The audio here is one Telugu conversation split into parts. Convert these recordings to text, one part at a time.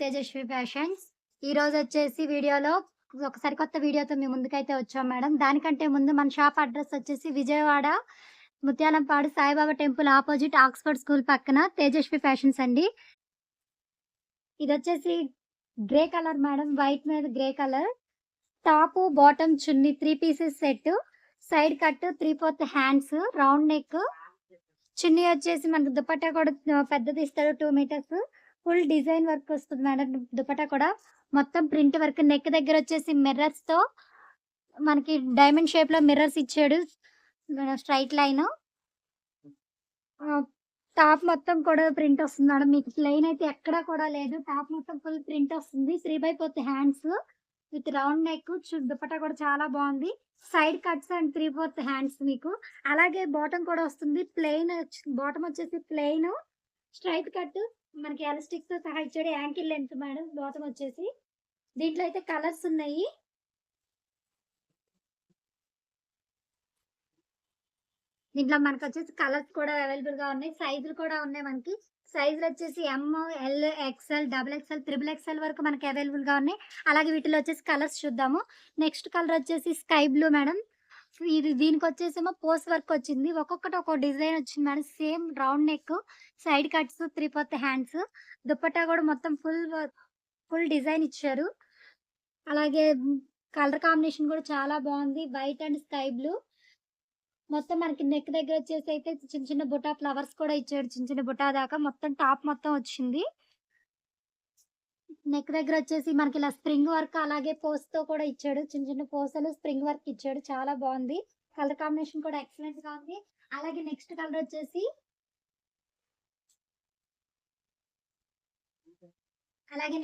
తేజస్వి ఫ్యాషన్స్. ఈరోజు వచ్చేసి వీడియోలో ఒక సరికొత్త వీడియోతో మీ ముందుకైతే వచ్చాం మేడం. దానికంటే ముందు మన షాప్ అడ్రెస్ వచ్చేసి Vijayawada Mutyalampadu Saibaba temple opposite Oxford school పక్కన తేజస్వి ఫ్యాషన్స్ అండి. ఇదొచ్చేసి గ్రే కలర్ మేడం. వైట్ మీద grey colour. Top, bottom, chunni 3 pieces set. Side cut 3/4 hands, round neck. Chunni వచ్చేసి మనకు దుపట్టా కూడా పెద్దది ఇస్తాడు 2 మీటర్స్. ఫుల్ డిజైన్ వర్క్ వస్తుంది మేడం. దుపట్టా కూడా మొత్తం ప్రింట్ వర్క్. నెక్ దగ్గర వచ్చేసి మిర్రర్స్‌తో మనకి డైమండ్ షేప్‌లో మిర్రర్స్ ఇచ్చాడు. Straight line. టాప్ మొత్తం కూడా ప్రింట్ వస్తుంది మేడం. మీకు ప్లెయిన్ అయితే ఎక్కడా కూడా లేదు. టాప్ మొత్తం ఫుల్ ప్రింట్ వస్తుంది. 3/4 hands with round neck. Dupatta కూడా చాలా బాగుంది. సైడ్ కట్స్ అండ్ 3/4 హ్యాండ్స్ మీకు. అలాగే బాటమ్ కూడా వస్తుంది. ప్లెయిన్ బాటమ్ వచ్చేసి ప్లెయిన్ స్ట్రైట్ కట్ మనకి ఎలాస్టిక్‌తో సహా ఇచ్చాడు. యాంకిల్ లెంత్ మేడం బాటమ్ వచ్చేసి. దీంట్లో అయితే కలర్స్ ఉన్నాయి. దీంట్లో మనకొచ్చేసి కలర్స్ కూడా అవైలబుల్‌గా ఉన్నాయి. సైజులు కూడా ఉన్నాయి మనకి. సైజులొచ్చేసి M, L, XL, double XL, triple XL వరకు మనకి అవైలబుల్‌గా ఉన్నాయి. అలాగే వీటిలో వచ్చేసి కలర్స్ చూద్దాము. నెక్స్ట్ కలర్ వచ్చేసి స్కై బ్లూ మేడం. దీనికొచ్చేసేమో పోస్ట్ వర్క్ వచ్చింది. ఒక్కొక్కటి ఒక్కో డిజైన్ వచ్చింది madam. Same round neck, side cuts, 3/4 hands. Dupatta కూడా మొత్తం ఫుల్ డిజైన్ ఇచ్చారు. అలాగే కలర్ కాంబినేషన్ కూడా చాలా బాగుంది. White and sky blue. మొత్తం మనకి నెక్ దగ్గర వచ్చేసి అయితే చిన్న చిన్న బుటా ఫ్లవర్స్ కూడా ఇచ్చాడు. చిన్న చిన్న బుటా దాకా మొత్తం టాప్ మొత్తం వచ్చింది. నెక్ దగ్గర వచ్చేసి మనకి ఇలా స్ప్రింగ్ వర్క్ అలాగే పోస్‌తో కూడా ఇచ్చాడు. చిన్న చిన్న పూసలు స్ప్రింగ్ వర్క్ ఇచ్చాడు. చాలా బాగుంది. కలర్ కాంబినేషన్ కూడా ఎక్సలెంట్‌గా ఉంది. అలాగే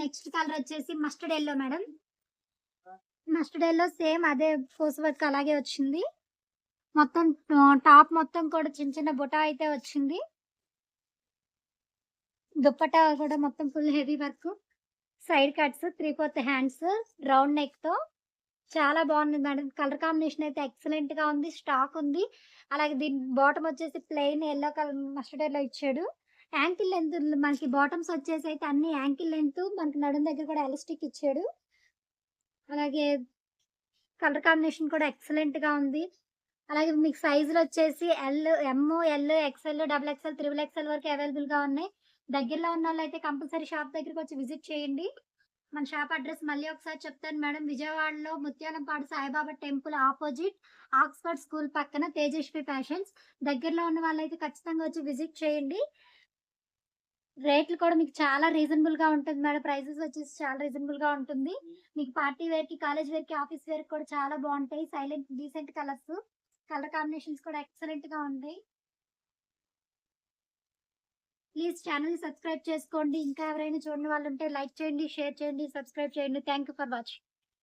నెక్స్ట్ కలర్ వచ్చేసి mustard yellow madam. Mustard yellow same అదే పోస్ వర్క్ అలాగే వచ్చింది. మొత్తం టాప్ మొత్తం కూడా చిన్న చిన్న బుటా అయితే వచ్చింది. దుపట్టా కూడా మొత్తం full heavy work. Side cuts, 3/4 hands, round నెక్‌తో చాలా బాగుంది మేడం. కలర్ కాంబినేషన్ అయితే ఎక్సలెంట్‌గా ఉంది. స్టాక్ ఉంది. అలాగే దీని బాటమ్ వచ్చేసి plain yellow colour mustard yellow ఇచ్చాడు. యాంకిల్ లెంత్ మనకి బాటమ్స్ వచ్చేసి అయితే అన్ని యాంకిల్ లెంత్ మనకి నడుం దగ్గర కూడా ఎలాస్టిక్ ఇచ్చాడు. అలాగే కలర్ కాంబినేషన్ కూడా ఎక్సలెంట్‌గా ఉంది. అలాగే మీకు సైజులొచ్చేసి M, L, XL, double XL, triple XL వరకు అవైలబుల్‌గా ఉన్నాయి. దగ్గరలో ఉన్నోళ్ళైతే కంపల్సరీ షాప్ దగ్గరికొచ్చి విజిట్ చేయండి. మన షాప్ అడ్రెస్ మళ్ళీ ఒకసారి చెప్తాను మేడం. విజయవాడలో Mutyalampadu Saibaba temple opposite Oxford school పక్కన తేజస్వి ఫ్యాషన్స్. దగ్గరలో ఉన్న వాళ్ళైతే ఖచ్చితంగా వచ్చి విజిట్ చేయండి. రేట్లు కూడా మీకు చాలా రీజనబుల్‌గా ఉంటుంది మేడం. ప్రైజెస్ వచ్చేసి చాలా రీజనబుల్‌గా ఉంటుంది. మీకు పార్టీ వేర్‌కి, కాలేజ్ వేర్‌కి, ఆఫీస్ వేర్‌కి కూడా చాలా బావుంటాయి. Silent decent colours. Colour combinations కూడా ఎక్సలెంట్‌గా ఉంటాయి. ప్లీజ్ ఛానెల్‌ని సబ్స్క్రైబ్ చేసుకోండి. ఇంకా ఎవరైనా చూడని వాళ్ళుంటే లైక్ చేయండి, షేర్ చేయండి, సబ్స్క్రైబ్ చేయండి. Thank you for watching.